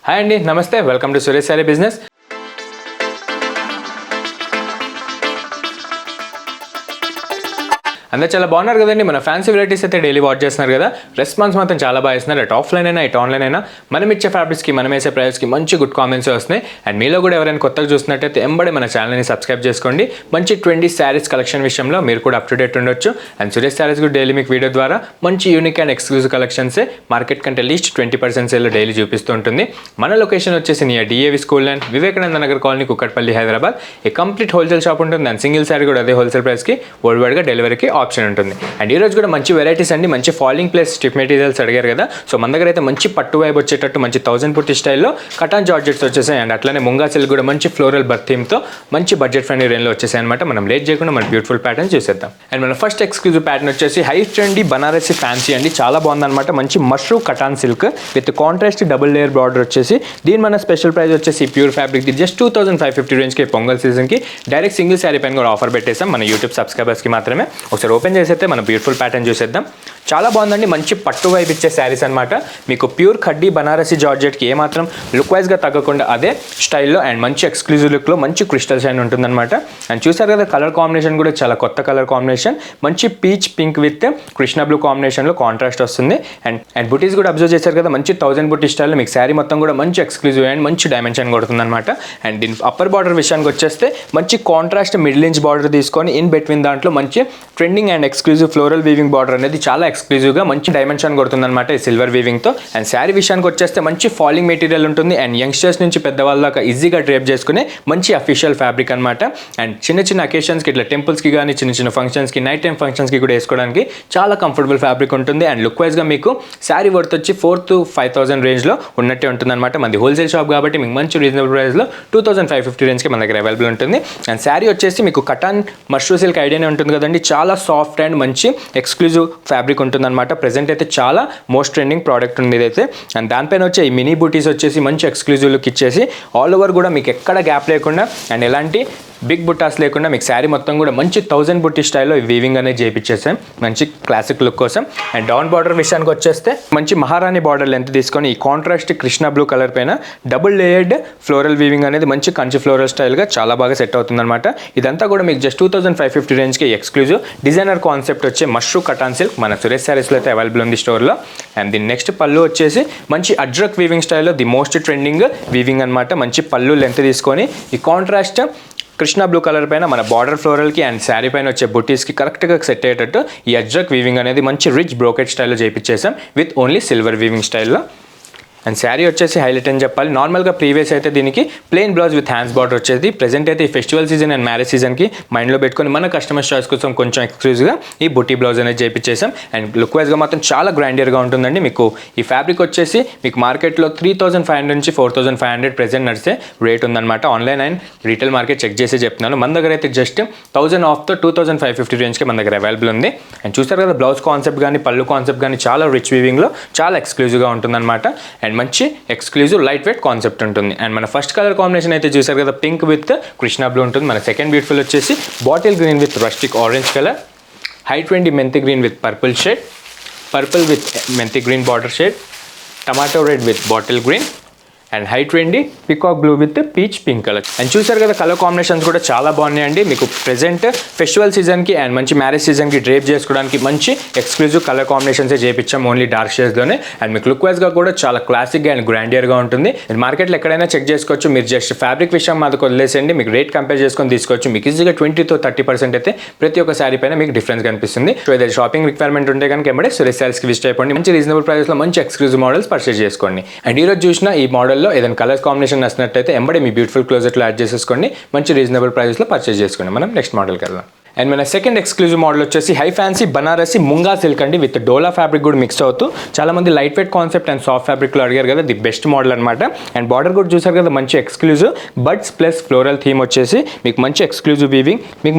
Hi అండి, నమస్తే. Welcome to Suresh sorry business. అందరూ చాలా బాగున్నారు కదండి. మన ఫ్యాన్సీ వెరైటీస్ అయితే డైలీ వాచ్ చేస్తున్నారు కదా. రెస్పాన్స్ మాత్రం చాలా బాగా ఇస్తున్నారు. అటు ఆఫ్లైన్ అయినా ఇటు ఆన్లైన్ అయినా మనం ఇచ్చే ఫ్యాబ్రిక్స్కి మనం వేసే ప్రైస్కి మంచి గుడ్ కామెంట్స్ వస్తున్నాయి. అండ్ మీలో కూడా ఎవరైనా కొత్తగా చూస్తున్నట్టయితే ఎంబడే మన ఛానల్ని సబ్స్క్రైబ్ చేసుకోండి. మంచి 20 శారీస్ కలెక్షన్ విషయంలో మీరు కూడా అప్ టు డేట్ ఉండొచ్చు. అండ్ సురేష్ శారీస్ కూడా డైలీ మీకు వీడియో ద్వారా మంచి యూనిక్ అండ్ ఎక్స్క్లూజివ్ కలెక్షన్సే మార్కెట్ కంటే లీస్ట్ 20% సేల్లో డైలీ చూపిస్తూ ఉంటుంది. మన లొకేషన్ వచ్చేసి near DAV school and Vivekananda Nagar colony, Kukatpally, Hyderabad. ఈ కంప్లీట్ హోల్సేల్ షాప్ ఉంటుంది. అండ్ సింగిల్ శారీ కూడా అదే హోల్సేల్ ప్రైస్కి వరల్డ్ వైడ్గా డెలివరీకి ఆప్షన్ ఉంటుంది. అండ్ ఈ రోజు కూడా మంచి వెరైటీస్ అండి, మంచి ఫాలింగ్ ప్లేస్ స్టిఫ్ మెటీరియల్స్ అడిగారు కదా. సో మన దగ్గర అయితే మంచి పట్టు వైబ్ వచ్చేటట్టు మంచి 1000 పుట్టి స్టైల్లో కటాన్ జార్జెట్స్ వచ్చేసాయి. అండ్ అట్లానే ముంగా సిల్క్ కూడా మంచి ఫ్లోరల్ బర్త్ థీమ్తో మంచి బడ్జెట్ ఫ్రెండ్లీ రేంజ్లో వచ్చేసాయి అనమాట. మనం లేట్ చేయకుండా మన బ్యూటిఫుల్ ప్యాటర్న్ చూసేద్దాం. అండ్ మన ఫస్ట్ ఎక్స్క్లూజివ్ ప్యాటర్న్ వచ్చేసి హై ట్రెండీ బనారసి ఫ్యాన్సీ అండి. చాలా బాగుందన్నమాట. మంచి mashru cotton silk with contrast double layer border వచ్చేసి దీని మన స్పెషల్ ప్రైస్ వచ్చేసి ప్యూర్ ఫ్యాబ్రిక్ జస్ట్ 2550 రేంజ్కి పొంగల్ సీజన్కి డైరెక్ట్ సింగిల్ శారీ పైన కూడా ఆఫర్ పెట్టేసాం మన యూట్యూబ్ సబ్స్క్రైబర్స్కి మాత్రమే. ఒకసారి ఓపెన్ చేసేస్తే మన బ్యూటిఫుల్ ప్యాటర్న్ చూసేద్దాం. చాలా బాగుందండి. మంచి పట్టు వైపు ఇచ్చే శారీస్ అనమాట. మీకు ప్యూర్ ఖడ్డీ బనారసి జార్జెట్కి ఏమాత్రం లుక్ వైజ్గా తగ్గకుండా అదే స్టైల్లో అండ్ మంచి ఎక్స్క్లూజివ్ లుక్లో మంచి క్రిస్టల్ షైన్ ఉంటుందన్నమాట. అండ్ చూసారు కదా, కలర్ కాంబినేషన్ కూడా చాలా కొత్త కలర్ కాంబినేషన్. మంచి peach pink with Krishna blue కాంబినేషన్లో కాంట్రాస్ట్ వస్తుంది. అండ్ బుటీస్ కూడా అబ్జర్వ్ చేశారు కదా, మంచి 1000 బుటీ స్టైల్లో మీకు శారీ మొత్తం కూడా మంచి ఎక్స్క్లూజివ్ అండ్ మంచి డైమెన్షన్ కొడుతుందన్నమాట. అండ్ దీని అప్పర్ బార్డర్ విషయానికి వచ్చేస్తే మంచి కాంట్రాస్ట్ మిడిల్ ఇంచ్ బార్డర్ తీసుకొని ఇన్ బిట్వీన్ దాంట్లో మంచి trending and exclusive floral weaving border అనేది చాలా ఎక్స్క్లూజివ్గా మంచి డైమెన్షన్ కొడుతుందన్నమాట ఈ సిల్వర్ వీవింగ్తో. అండ్ శారీ విషయానికి వచ్చేస్తే మంచి ఫాలింగ్ మెటీరియల్ ఉంటుంది. అండ్ యంగ్స్టర్స్ నుంచి పెద్దవాళ్ళ దాకా ఈజీగా డ్రేప్ చేసుకునే మంచి అఫీషియల్ ఫ్యాబ్రిక్ అనమాట. అండ్ చిన్న చిన్న అకేషన్స్కి ఇట్లా టెంపుల్స్కి కానీ చిన్న చిన్న ఫంక్షన్స్కి నైట్ టైం ఫంక్షన్స్కి కూడా వేసుకోవడానికి చాలా కంఫర్టబుల్ ఫ్యాబ్రిక్ ఉంటుంది. అండ్ లుక్ వైజ్గా మీకు శారీ వర్త్ వచ్చి 4,000 to 5,000 రేంజ్లో ఉన్నట్టే ఉంటుందన్నమాట. మనది హోల్సేల్ షాప్ కాబట్టి మీకు మంచి రీజనబుల్ ప్రైస్లో 2550 రేంజ్కి మన దగ్గర అవైలబుల్ ఉంటుంది. అండ్ శారీ వచ్చేసి మీకు కటాన్ మష్రూ సిల్క్ ఐడియానే ఉంటుంది కదండి. చాలా సాఫ్ట్ అండ్ మంచి ఎక్స్క్లూజివ్ ఫ్యాబ్రిక్ ఉంటుందన్నమాట. ప్రెజెంట్ అయితే చాలా మోస్ట్ ట్రెండింగ్ ప్రోడక్ట్ ఉంది ఇదైతే. అండ్ దానిపైన వచ్చే ఈ మినీ బూటీస్ వచ్చేసి మంచి ఎక్స్క్లూజివ్ లుక్ ఇచ్చేసి ఆల్ ఓవర్ కూడా మీకు ఎక్కడ గ్యాప్ లేకుండా అండ్ ఎలాంటి బిగ్ బుట్టాస్ లేకుండా మీకు శారీ మొత్తం కూడా మంచి 1000 బుట్టి స్టైల్లో వీవింగ్ అనేది చేయించేసాం మంచి క్లాసిక్ లుక్ కోసం. అండ్ డౌన్ బార్డర్ విషయానికి వచ్చేస్తే మంచి మహారాణి బార్డర్ లెంత్ తీసుకొని ఈ కాంట్రాస్ట్ కృష్ణ బ్లూ కలర్ పైన డబుల్ లేయర్డ్ ఫ్లోరల్ వీవింగ్ అనేది మంచి కంచి ఫ్లోరల్ స్టైల్గా చాలా బాగా సెట్ అవుతుందన్నమాట. ఇదంతా కూడా మీకు జస్ట్ 2550 రేంజ్కి ఎక్స్క్లూజివ్ డిజైనర్ కాన్సెప్ట్ వచ్చే మష్రూ కటాన్ సిల్క్ మన సురేష్ శారీస్లో అయితే అవైలబుల్ ఉంది స్టోర్లో. అండ్ దీని నెక్స్ట్ పళ్ళు వచ్చేసి మంచి అజ్రక్ వీవింగ్ స్టైల్లో ది మోస్ట్ ట్రెండింగ్ వీవింగ్ అనమాట. మంచి పళ్ళు లెంత్ తీసుకొని ఈ కాంట్రాస్ట్ కృష్ణ బ్లూ కలర్ పైన మన బార్డర్ ఫ్లోరల్కి అండ్ శారీ పైన వచ్చే బుటీస్కి కరెక్ట్గా సెట్ అయ్యేటట్టు ఈ అజ్రక్ వీవింగ్ అనేది మంచి రిచ్ బ్రోకెట్ స్టైల్లో చేయించేసాం విత్ ఓన్లీ సిల్వర్ వీవింగ్ స్టైల్లో. అండ్ శారీ వచ్చేసి హైలైట్ అని చెప్పాలి. నార్మల్గా ప్రీవియస్ అయితే దీనికి plain blouse with hands border వచ్చేది. ప్రెజెంట్ అయితే ఈ ఫెస్టివల్ సీజన్ అండ్ మ్యారేజ్ సీజన్కి మైండ్లో పెట్టుకొని మన కస్టమర్స్ చాయిస్ కోసం కొంచెం ఎక్స్క్లూజివ్గా ఈ బుటీ బ్లౌజ్ అనేది చేయించేసాం. అండ్ లుక్ వైజ్గా మాత్రం చాలా గ్రాండియర్గా ఉంటుందండి. మీకు ఈ ఫ్యాబ్రిక్ వచ్చేసి మీకు మార్కెట్లో 3,500 నుంచి 4,500 ప్రెజెంట్ నడిచే రేట్ ఉందన్నమాట. Online and retail market check చేసి చెప్తున్నాను. మన దగ్గర అయితే జస్ట్ 1000 ఆఫ్తో 2550 రేంజ్కి మన దగ్గర అవైలబుల్ ఉంది. అండ్ చూస్తారు కదా, బ్లౌజ్ కాన్సెప్ట్ కానీ పళ్ళు కాన్సెప్ట్ కానీ చాలా రిచ్ వీవింగ్లో చాలా ఎక్స్క్లూజివ్గా ఉంటుందన్నమాట. అండ్ మంచి ఎక్స్క్లూజివ్ లైట్ వెయిట్ కాన్సెప్ట్ ఉంటుంది. అండ్ మన ఫస్ట్ కలర్ కాంబినేషన్ అయితే చూసారు కదా, పింక్ విత్ కృష్ణ బ్లూ ఉంటుంది. మన సెకండ్ బ్యూటిఫుల్ వచ్చేసి bottle green with rustic orange colour, high trendy methi green with purple shade, purple with methi green border shade, tomato red with bottle green and high trendy peacock blue with peach pink colour. And చూసారు కదా, కలర్ కాంబినేషన్స్ కూడా చాలా బాగున్నాయండి. మీకు present festival సీజన్కి and మంచి మ్యారేజ్ సీజన్కి డ్రేప్ చేసుకోవడానికి మంచి ఎక్స్క్లూజివ్ కలర్ కాంబినేషన్సే చేయించాం ఓన్లీ డార్క్ షేడ్స్లోనే. అండ్ మీకు లుక్ వైజ్గా కూడా చాలా క్లాసిక్గా అండ్ గ్రాండియర్గా ఉంటుంది. మార్కెట్లో ఎక్కడైనా చెక్ చేసుకోవచ్చు. మీరు జస్ట్ ఫ్యాబ్రిక్ విషయం మాకు వదిలేసేయండి, మీకు రేట్ కంపేర్ చేసుకొని తీసుకోవచ్చు. మీకు ఈజీగా 20 to 30% అయితే ప్రతి ఒక్క శారీ పైన మీకు డిఫరెన్స్ కనిపిస్తుంది. సో ఏదైతే షాపింగ్ రిక్వైర్మెంట్ ఉంటే కనుక ఎంబడే సురేష్ శారీస్కి విజిట్ అయిపోండి. మంచి రీజనబుల్ ప్రైస్లో మంచి ఎక్స్క్లూజివ్ మోడల్స్ పర్చేస్ చేసుకోండి. అండ్ ఈరోజు చూసిన ఈ మోడల్లో ఏదైనా కలర్స్ కాంబినేషన్ నచ్చినట్టయితే ఎంబడే మీ బ్యూటిఫుల్ క్లోజెట్లో యాడ్ చేసేసుకోండి. మంచి రీజనబుల్ ప్రైస్లో పర్చేస్ చేసుకోండి. మనం నెక్స్ట్ మోడల్కి వెళ్దాం. అండ్ మన సెకండ్ ఎక్స్క్లూజివ్ మోడల్ వచ్చేసి high fancy Banarasi munga silk అండి విత్ డోలా ఫ్యాబ్రిక్ కూడా మిక్స్ అవుతూ చాలామంది light weight concept and soft ఫ్యాబ్రిక్లో అడిగారు కదా, ది బెస్ట్ మోడల్ అనమాట. అండ్ బార్డర్ కూడా చూసారు కదా, మంచి exclusive buds plus floral theme వచ్చేసి మీకు మంచి ఎక్స్క్లూజివ్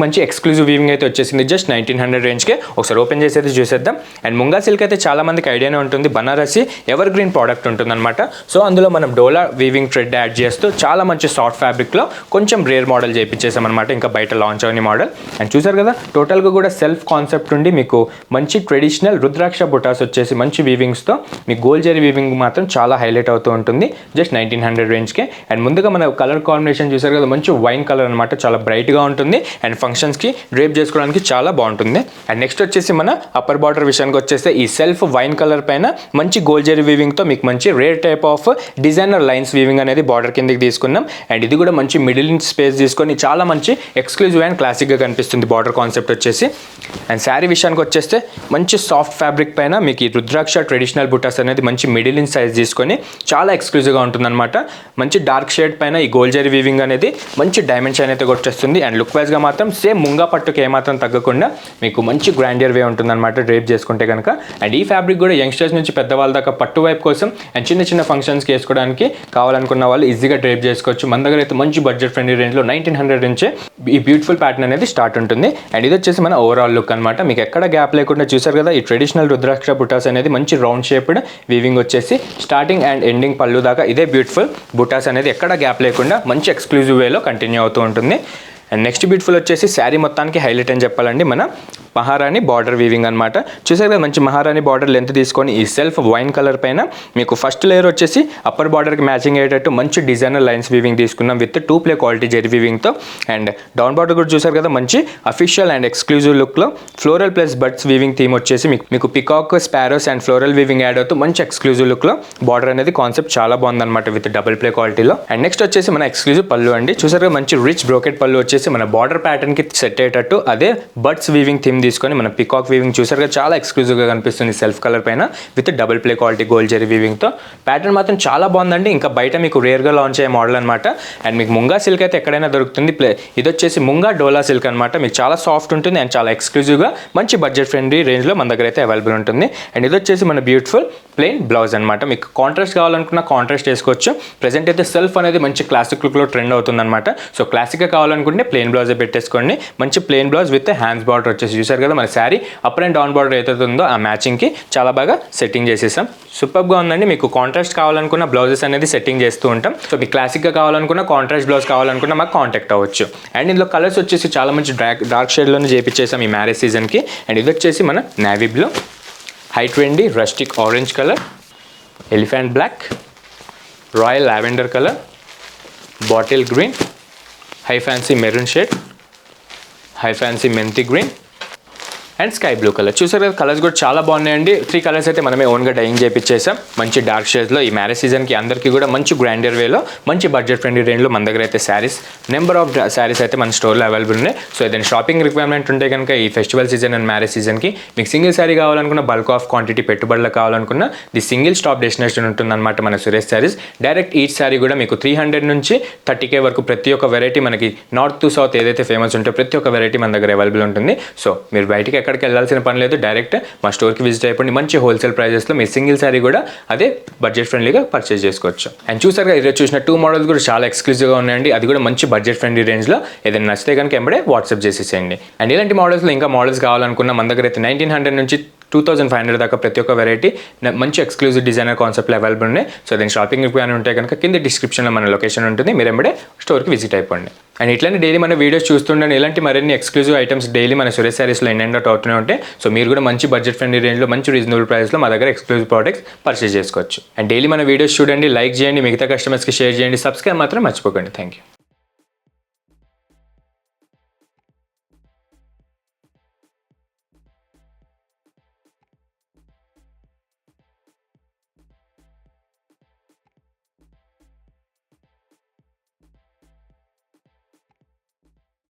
వీవింగ్ అయితే వచ్చేసింది జస్ట్ 1900 రేంజ్కే. ఒకసారి ఓపెన్ చేసి అయితే చూసేద్దాం. అండ్ ముంగా సిల్క్ అయితే చాలా మందికి ఐడియానే ఉంటుంది, బనారసి ఎవర్ గ్రీన్ ప్రోడక్ట్ ఉంటుందన్నమాట. సో అందులో మనం డోలా వీవింగ్ థ్రెడ్ యాడ్ చేస్తూ చాలా మంచి సాఫ్ట్ ఫ్యాబ్రిక్లో కొంచెం రేర్ మోడల్ చేయించేసాం అనమాట, ఇంకా బయట లాంచ్ అవని మోడల్. అండ్ చూసారు చూసారు కదా టోటల్గా కూడా సెల్ఫ్ కాన్సెప్ట్ ఉండి మీకు మంచి ట్రెడిషనల్ రుద్రాక్ష బుటాస్ వచ్చేసి మంచి వీవింగ్స్తో మీకు గోల్డ్ జరీ వీవింగ్ మాత్రం చాలా హైలైట్ అవుతూ ఉంటుంది జస్ట్ 1900 రేంజ్కే. అండ్ ముందుగా మన కలర్ కాంబినేషన్ చూసారు కదా మంచి వైన్ కలర్ అనమాట, చాలా బ్రైట్గా ఉంటుంది అండ్ ఫంక్షన్స్కి డ్రేప్ చేసుకోవడానికి చాలా బాగుంటుంది. అండ్ నెక్స్ట్ వచ్చేసి మన అప్పర్ బార్డర్ విషయానికి వచ్చేస్తే ఈ సెల్ఫ్ వైన్ కలర్ పైన మంచి గోల్డ్ జరీ వీవింగ్తో మీకు మంచి rare type of designer lines weaving అనేది బార్డర్ కిందకి తీసుకున్నాం. అండ్ ఇది కూడా మంచి మిడిల్ ఇంచ్ స్పేస్ తీసుకొని చాలా మంచి ఎక్స్క్లూజివ్ అండ్ క్లాసిక్గా కనిపిస్తుంది బార్డర్ కాన్సెప్ట్ వచ్చేసి. అండ్ శారీ విషయానికి వచ్చేస్తే మంచి సాఫ్ట్ ఫ్యాబ్రిక్ పైన మీకు ఈ రుద్రాక్ష ట్రెడిషనల్ బుటాస్ అనేది మంచి మిడిల్ ఇంచ్ సైజ్ తీసుకొని చాలా ఎక్స్క్లూజివ్గా ఉంటుందన్నమాట. మంచి డార్క్ షేడ్ పైన ఈ గోల్డ్ జరీ వీవింగ్ అనేది మంచి డైమెన్షన్ అయితే వచ్చేస్తుంది. అండ్ లుక్ వైజ్గా మాత్రం సేమ్ ముంగా పట్టుకు ఏమాత్రం తగ్గకుండా మీకు మంచి గ్రాండియర్ వే ఉంటుందన్నమాట డ్రేప్ చేసుకుంటే కనుక. అండ్ ఈ ఫ్యాబ్రిక్ కూడా యంగ్స్టర్స్ నుంచి పెద్దవాళ్ళ దాకా పట్టు వైపు కోసం అండ్ చిన్న చిన్న ఫంక్షన్స్కి వేసుకోవడానికి కావాలనుకున్న వాళ్ళు ఈజీగా డ్రేప్ చేసుకోవచ్చు. మన దగ్గర అయితే మంచి బడ్జెట్ ఫ్రెండ్లీ రేంజ్లో 1900 నుంచే ఈ బ్యూటిఫుల్ ప్యాటర్న్ అనేది స్టార్ట్ ఉంటుంది. అండ్ ఇది వచ్చేసి మన ఓవరాల్ లుక్ అనమాట. మీకు ఎక్కడ గ్యాప్ లేకుండా చూసారు కదా ఈ ట్రెడిషనల్ రుద్రాక్ష బుటాస్ అనేది మంచి రౌండ్ షేప్డ్ వీవింగ్ వచ్చేసి స్టార్టింగ్ అండ్ ఎండింగ్ పళ్ళు దాకా ఇదే బ్యూటిఫుల్ బుటాస్ అనేది ఎక్కడ గ్యాప్ లేకుండా మంచి ఎక్స్క్లూజివ్ వేలో కంటిన్యూ అవుతూ ఉంటుంది. అండ్ నెక్స్ట్ బ్యూటిఫుల్ వచ్చేసి శారీ మొత్తానికి హైలైట్ అని చెప్పాలండి మన మహారాణి బార్డర్ వీవింగ్ అనమాట. చూసారు కదా మంచి మహారాణి బార్డర్ లెంత్ తీసుకొని ఈ సెల్ఫ్ వైన్ కలర్ పైన మీకు ఫస్ట్ లేయర్ వచ్చేసి అప్పర్ బార్డర్కి మ్యాచింగ్ అయ్యేటట్టు మంచి డిజైనర్ లైన్స్ వీవింగ్ తీసుకున్నాం విత్ 2 ప్లే క్వాలిటీ జెరీ వీవింగ్తో. అండ్ డౌన్ బార్డర్ కూడా చూసారు కదా మంచి అఫీషియల్ అండ్ ఎక్స్క్లూజివ్ లుక్లో floral plus buds weaving theme వచ్చేసి మీకు peacock sparrows and floral weaving add అవుతూ మంచి ఎక్స్క్లూజివ్ లుక్లో బార్డర్ అనేది కాన్సెప్ట్ చాలా బాగుందన్నమాట విత్ డబుల్ ప్లే క్వాలిటీలో. అండ్ నెక్స్ట్ వచ్చేసి మన ఎక్స్క్లూజివ్ పళ్ళు అండి. చూసారు కదా మంచి రిచ్ బ్రోకెట్ పళ్ళు వచ్చేసి మన బార్డర్ ప్యాటర్న్కి సెట్ అయ్యేటట్టు అదే బడ్స్ వీవింగ్ థీమ్ తీసుకొని మన పికాక్ వీవింగ్ చూసారు కదా చాలా ఎక్స్క్లూజివ్గా కనిపిస్తుంది సెల్ఫ్ కలర్ పైన with double ply quality gold zari వీవింగ్తో. ప్యాటర్న్ మాత్రం చాలా బాగుందండి, ఇంకా బయట మీకు రేర్గా లాంచ్ అయ్యే మోడల్ అనమాట. అండ్ మీకు ముంగా సిల్క్ అయితే ఎక్కడైనా దొరుకుతుంది. ఇది వచ్చేసి ముంగా డోలా సిల్క్ అనమాట. మీకు చాలా సాఫ్ట్ ఉంటుంది అండ్ చాలా ఎక్స్క్లూజివ్గా మంచి బడ్జెట్ ఫ్రెండ్లీ రేంజ్లో మన దగ్గర అయితే అవైలబుల్ ఉంటుంది. అండ్ ఇది వచ్చేసి మన బ్యూటిఫుల్ ప్లెయిన్ బ్లౌజ్ అనమాట. మీకు కాంట్రాస్ట్ కావాలనుకున్న కాంట్రాస్ట్ వేసుకోవచ్చు. ప్రెజెంట్ అయితే సెల్ఫ్ అనేది మంచి క్లాసిక్ లుక్లో ట్రెండ్ అవుతుంది అనమాట. సో క్లాసిక్గా కావాలనుకుంటే ప్లెయిన్ బ్లౌజే పెట్టేసుకోండి. మంచి plain blouse with hands border వచ్చేసి చూసారు కదా మన sari up and down border ఏదైతే ఉందో ఆ మ్యాచింగ్కి చాలా బాగా సెట్టింగ్ చేసేసాం. సూపర్గా ఉందండి. మీకు కాంట్రాస్ట్ కావాలనుకున్న బ్లౌజెస్ అనేది సెట్టింగ్ చేస్తూ ఉంటాం. సో మీకు క్లాసిక్గా కావాలనుకున్న కాంట్రాస్ట్ బ్లౌజ్ కావాలనుకున్న మాకు కాంటాక్ట్ అవ్వచ్చు. అండ్ ఇందులో కలర్స్ వచ్చేసి చాలా మంచి డార్క్ షేడ్లోనే చేపించేసాం ఈ మ్యారేజ్ సీజన్కి. అండ్ ఇది వచ్చేసి మన navy blue, high trendy rustic orange colour, elephant black, royal lavender colour, bottle green, high fancy maroon shade, high fancy methi green and sky blue colour. చూసారు కదా కలర్స్ కూడా చాలా బాగున్నాయండి. 3 కలర్స్ అయితే మనమే ఓన్గా డైయింగ్ చేయించేసాం మంచి డార్క్ షేడ్స్లో. ఈ మ్యారేజ్ సీజన్కి అందరికీ కూడా మంచి గ్రాండియర్ వేలో మంచి బడ్జెట్ ఫ్రెండ్లీ రేంజ్లో మన దగ్గర అయితే శారీస్ నెంబర్ ఆఫ్ శారీస్ అయితే మన స్టోర్లో అవైలబుల్ ఉన్నాయి. సో ఏదైనా షాపింగ్ రిక్వైర్మెంట్ ఉంటే కనుక ఈ ఫెస్టివల్ సీజన్ అండ్ మ్యారేజ్ సీజన్కి మీకు సింగిల్ శారీ కావాలనుకున్న బల్క్ ఆఫ్ క్వాంటిటీ పెట్టుబడులు కావాలనుకున్న ది సింగిల్ స్టాప్ డెస్టినేషన్ ఉంటుందన్నమాట మన సురేష్ శారీస్. డైరెక్ట్ ఈచ్ శారీ కూడా మీకు 300 నుంచి 30K వరకు ప్రతి ఒక్క వెరైటీ మనకి నార్త్ టు సౌత్ ఏదైతే ఫేమస్ ఉంటే ప్రతి ఒక్క వెరైటీ మన దగ్గర అవైలబుల్ ఉంటుంది. సో మీరు బయటికి ఎక్కడికి వెళ్ళాల్సిన పని లేదు, డైరెక్ట్ మా స్టోర్కి విజిట్ అయిపోండి. మంచి హోల్సేల్ ప్రైజెస్లో మీ సింగిల్ శారీ కూడా అదే బడ్జెట్ ఫ్రెండ్లీగా పర్చేస్ చేసుకోవచ్చు. అండ్ చూసారుగా ఈరోజు చూసిన 2 మోడల్స్ కూడా చాలా ఎక్స్క్లూజివ్గా ఉన్నాయండి. అది కూడా మంచి బడ్జెట్ ఫ్రెండ్లీ రేంజ్లో. ఏదైనా నచ్చితే కనుక ఎంబడే వాట్సాప్ చేసేసేయండి. అండ్ ఇలాంటి మోడల్స్లో ఇంకా మోడల్స్ కావాలనుకున్న మన దగ్గర అయితే 1900 నుంచి 2500 దాకా ప్రతి ఒక్క వెరైటీ మంచి ఎక్స్క్లూజివ్ డిజైనర్ కాన్సెప్ట్లో అవైలబుల్ ఉన్నాయి. సో దాని షాపింగ్ రిక్వైర్మెంట్ ఉంటే కనుక కింద డిస్క్రిప్షన్లో మన లొకేషన్ ఉంటుంది, మీరు ఎంబడే స్టోర్కి విజిట్ అయిపోండి. అండ్ ఇట్లాంటి డైలీ మన వీడియోస్ చూస్తుండండి. ఇలాంటి మరిన్ని ఎక్స్క్లూజివ్ ఐటమ్స్ డైలీ మన సురేష్ శారీస్లో అవుట్ అవుతూనే ఉంటాయి. సో మీరు కూడా మంచి బడ్జెట్ ఫ్రెండ్లీ రేంజ్లో మంచి రీజనబుల్ ప్రైస్లో మా దగ్గర ఎక్స్క్లూజివ్ ప్రోడక్ట్స్ పర్చేస్ చేసుకోవచ్చు. అండ్ డైలీ మన వీడియోస్ చూడండి, లైక్ చేయండి, మిగతా కస్టమర్స్కి షేర్ చేయండి, సబ్స్క్రైబ్ మాత్రం మర్చిపోకండి. Thank you.